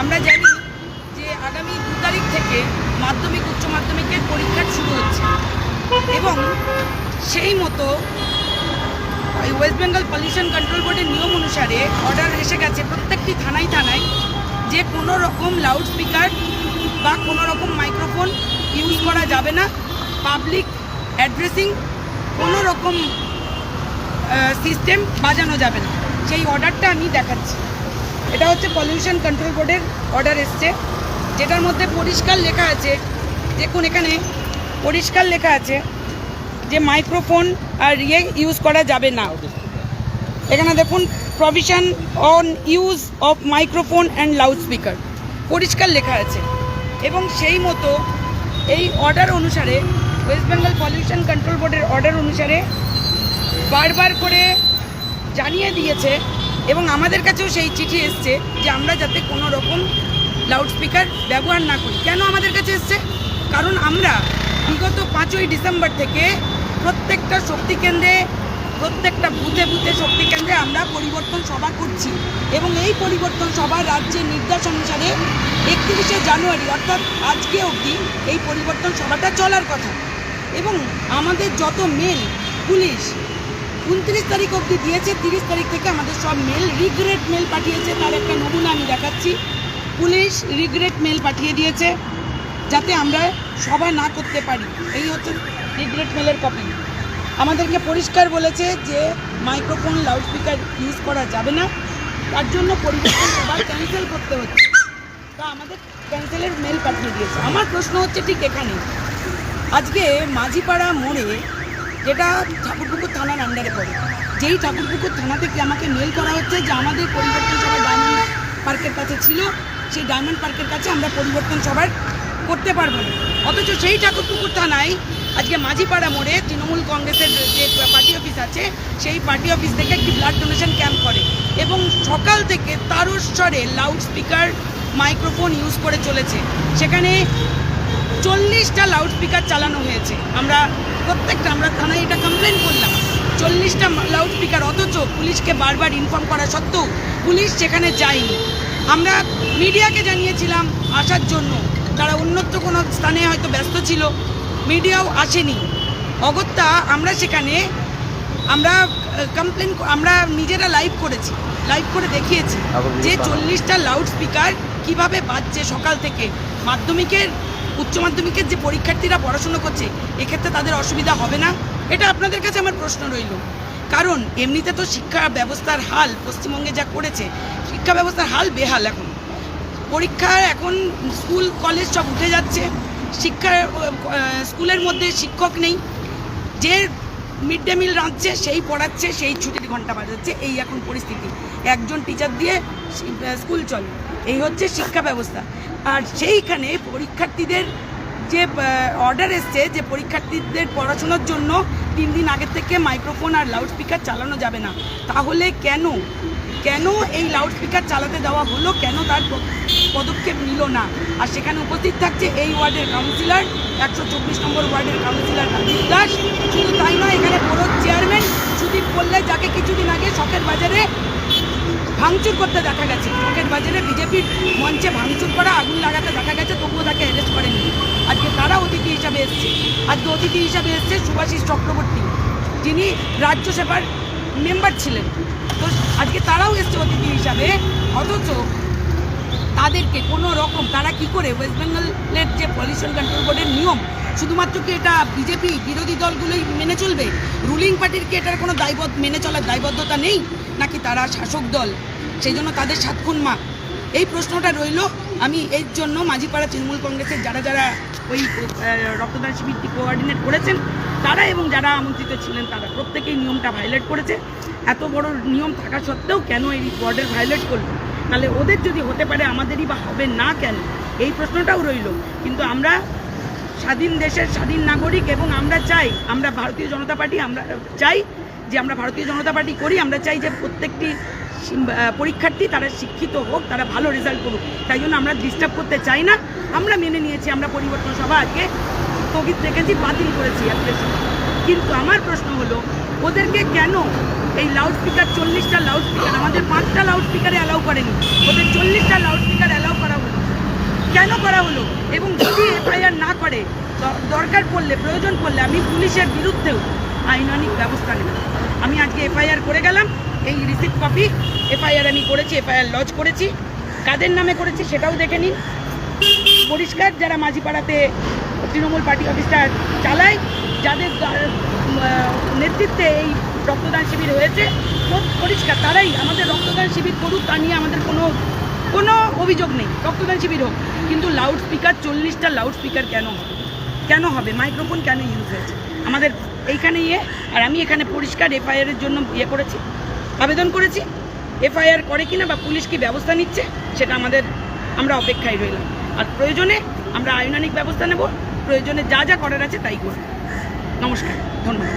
আমরা জানি যে আগামী 2 তারিখ থেকে মাধ্যমিক উচ্চ মাধ্যমিকের পরীক্ষা শুরু হচ্ছে এবং সেই মতো ওয়েস্ট বেঙ্গল পলিউশন কন্ট্রোল বোর্ডের নিয়ম অনুসারে অর্ডার এসে গেছে প্রত্যেকটি থানায় থানায় যে কোনো রকম লাউড স্পিকার বা কোনো রকম মাইক্রোফোন ইউজ করা যাবে না, পাবলিক অ্যাড্রেসিং কোনো রকম সিস্টেম বাজানো যাবে না। সেই অর্ডারটা আমি দেখাচ্ছি। এটা হচ্ছে পলিউশন কন্ট্রোল বোর্ডের অর্ডার এসছে, যেটার মধ্যে পরিষ্কার লেখা আছে, দেখুন এখানে পরিষ্কার লেখা আছে যে মাইক্রোফোন আর ইউজ করা যাবে না। এখানে দেখুন provision on use of microphone and loud speaker পরিষ্কার লেখা আছে এবং সেই মতো এই অর্ডার অনুসারে ওয়েস্ট বেঙ্গল পলিউশন কন্ট্রোল বোর্ডের অর্ডার অনুসারে বারবার করে জানিয়ে দিয়েছে এবং আমাদের কাছেও সেই চিঠি এসছে যে আমরা যাতে কোনো রকম লাউড স্পিকার ব্যবহার না করি। কেন আমাদের কাছে এসছে? কারণ আমরা বিগত 5ই ডিসেম্বর থেকে প্রত্যেকটা শক্তি কেন্দ্রে, প্রত্যেকটা বুথে বুথে শক্তি কেন্দ্রে আমরা পরিবর্তন সভা করছি এবং এই পরিবর্তন সভা রাজ্যের নির্দেশ অনুসারে 31শে জানুয়ারি অর্থাৎ আজকে অবধি এই পরিবর্তন সভাটা চলার কথা এবং আমাদের যত মেল পুলিশ 29 তারিখ অবধি দিয়েছে, 30 তারিখ থেকে আমাদের সব মেল রিগ্রেট মেল পাঠিয়েছে। তার একটা নমুনা আমি দেখাচ্ছি। পুলিশ রিগ্রেট মেল পাঠিয়ে দিয়েছে যাতে আমরা সভা না করতে পারি। এই হচ্ছে রিগ্রেট মেলের কপি। আমাদেরকে পরিষ্কার বলেছে যে মাইক্রোফোন লাউড স্পিকার ইউজ করা যাবে না, তার জন্য পরিবর্তন সভা ক্যান্সেল করতে হচ্ছে। তা আমাদের ক্যান্সেলের মেল পাঠিয়ে দিয়েছে। আমার প্রশ্ন হচ্ছে ঠিক এখানে, আজকে মাঝিপাড়া মোড়ে, যেটা ঠাকুরপুকুর থানার আন্ডারে পড়ে, যেই ঠাকুরপুকুর থানা থেকে আমাকে মেল করা হচ্ছে যে আমাদের পরিবর্তন সভা ডায়মন্ড পার্কের কাছে ছিল, সেই ডায়মন্ড পার্কের কাছে আমরা পরিবর্তন সভা করতে পারবো না। অথচ সেই ঠাকুরপুকুর থানায় আজকে মাঝিপাড়া মোড়ে তৃণমূল কংগ্রেসের যে পার্টি অফিস আছে, সেই পার্টি অফিস থেকে একটি ব্লাড ডোনেশন ক্যাম্প করে এবং সকাল থেকে তারস্বরে লাউড স্পিকার মাইক্রোফোন ইউজ করে চলেছে। সেখানে 40টা লাউড স্পিকার চালানো হয়েছে। আমরা থানায় এটা কমপ্লেন করলাম, 40টা লাউড স্পিকার, অথচ পুলিশকে বারবার ইনফর্ম করা সত্ত্বেও পুলিশ সেখানে যায়নি। আমরা মিডিয়াকে জানিয়েছিলাম আসার জন্য, তারা অন্যত্র কোনো স্থানে হয়তো ব্যস্ত ছিল, মিডিয়াও আসেনি। অগত্যা আমরা সেখানে আমরা নিজেরা লাইভ করেছি, লাইভ করে দেখিয়েছি যে 40টা লাউড স্পিকার কীভাবে বাজছে সকাল থেকে। উচ্চ মাধ্যমিকের যে পরীক্ষার্থীরা পড়াশুনো করছে, এক্ষেত্রে তাদের অসুবিধা হবে না? এটা আপনাদের কাছে আমার প্রশ্ন রইল। কারণ এমনিতে তো শিক্ষা ব্যবস্থার হাল পশ্চিমবঙ্গে যা করেছে, শিক্ষা ব্যবস্থার হাল বেহাল। এখন স্কুল কলেজ সব উঠে যাচ্ছে, স্কুলের মধ্যে শিক্ষক নেই, যে মিড ডে মিল রাঁধছে সেই পড়াচ্ছে, সেই ছুটির ঘন্টা বাজাচ্ছে। এই এখন পরিস্থিতি, একজন টিচার দিয়ে স্কুল চলে। এই হচ্ছে শিক্ষা ব্যবস্থা। আর সেইখানে পরীক্ষার্থীদের যে অর্ডার এসছে যে পরীক্ষার্থীদের পড়াশোনার জন্য 3 দিন আগের থেকে মাইক্রোফোন আর লাউড স্পিকার চালানো যাবে না। তাহলে কেন এই লাউড স্পিকার চালাতে দেওয়া হলো? কেন তার পদক্ষেপ নিল না? আর সেখানে উপস্থিত থাকছে এই ওয়ার্ডের কাউন্সিলর, 124 নম্বর ওয়ার্ডের কাউন্সিলর রাজীব দাস। শুধু তাই নয়, এখানে বড় চেয়ারম্যান সুদীপ পল্লে, যাকে কিছুদিন আগে শখের বাজারে ভাঙচুর করতে দেখা গেছে, শখের বাজারে বিজেপির মঞ্চে ভাঙচুর করা, আগুন লাগাতে দেখা গেছে, তবুও তাকে অ্যারেস্ট করেনি। আজকে তারা অতিথি হিসাবে এসছে। আজকে অতিথি হিসাবে এসছে সুভাষিস চক্রবর্তী, যিনি রাজ্যসভার মেম্বার ছিলেন। তো আজকে তারাও এসছে অতিথি হিসাবে, অথচ তাদেরকে কোনো রকম, তারা কি করে ওয়েস্ট বেঙ্গলের যে পলিউশন কন্ট্রোল বোর্ডের নিয়ম, শুধুমাত্র কি এটা বিজেপি বিরোধী দলগুলোই মেনে চলবে? রুলিং পার্টির কি এটার কোনো মেনে চলার দায়বদ্ধতা নেই? নাকি তারা শাসক দল, সেই জন্য তাদের 7 খুন মাপ? এই প্রশ্নটা রইল। আমি এর জন্য মাঝিপাড়া তৃণমূল কংগ্রেসের যারা ওই রক্তদান শিবিরটি কোঅর্ডিনেট করেছেন, তারা এবং যারা আমন্ত্রিত ছিলেন, তারা প্রত্যেকেই নিয়মটা ভায়োলেট করেছে। এত বড় নিয়ম থাকা সত্ত্বেও কেন এই বর্ডার ভায়োলেট করলো? তাহলে ওদের যদি হতে পারে, আমাদেরই বা হবে না কেন? এই প্রশ্নটাও রইল। কিন্তু আমরা স্বাধীন দেশের স্বাধীন নাগরিক এবং আমরা চাই, আমরা ভারতীয় জনতা পার্টি, আমরা চাই যে আমরা ভারতীয় জনতা পার্টি করি। আমরা চাই যে প্রত্যেকটি পরীক্ষার্থী তারা শিক্ষিত হোক, তারা ভালো রেজাল্ট করুক। তাই জন্য আমরা ডিস্টার্ব করতে চাই না। আমরা মেনে নিয়েছি, আমরা পরিবর্তন সভা আজকে স্থগিত রেখেছি, বাতিল করেছি অ্যাপ্লিকেশন। কিন্তু আমার প্রশ্ন হলো, ওদেরকে কেন এই লাউড স্পিকার 40টা লাউড স্পিকার, আমাদের 5টা লাউড স্পিকারে অ্যালাউ করেনি, ওদের 40টা লাউড স্পিকার অ্যালাউ করা কেন করা হলো? এবং যদি এফআইআর না করে, দরকার পড়লে, প্রয়োজন পড়লে আমি পুলিশের বিরুদ্ধেও আইনানিক ব্যবস্থা নেব। আমি আজকে এফআইআর করে গেলাম, এই রিসিপ্ট কপি, এফআইআর আমি করেছি, এফআইআর লজ করেছি, কাদের নামে করেছি সেটাও দেখে নিন। পরিষ্কার, যারা মাঝিপাড়াতে তৃণমূল পার্টি অফিসটা চালায়, যাদের নেতৃত্বে এই রক্তদান শিবির হয়েছে, পরিষ্কার তারাই আমাদের রক্তদান শিবির করুক, তা নিয়ে আমাদের কোনো অভিযোগ নেই, রক্তদান শিবির হোক। কিন্তু লাউড স্পিকার, 40টা লাউড স্পিকার কেন হবে? মাইক্রোফোন কেন ইউজ হয়েছে আমাদের এইখানে আর আমি এখানে পরিষ্কার এফআইআরের জন্য করেছি, আবেদন করেছি। এফআইআর করে কিনা বা পুলিশ কি ব্যবস্থা নিচ্ছে সেটা আমরা অপেক্ষায় রইলাম। আর প্রয়োজনে আমরা আইনানিক ব্যবস্থা নেব, প্রয়োজনে যা যা করার আছে তাই করব। নমস্কার, ধন্যবাদ।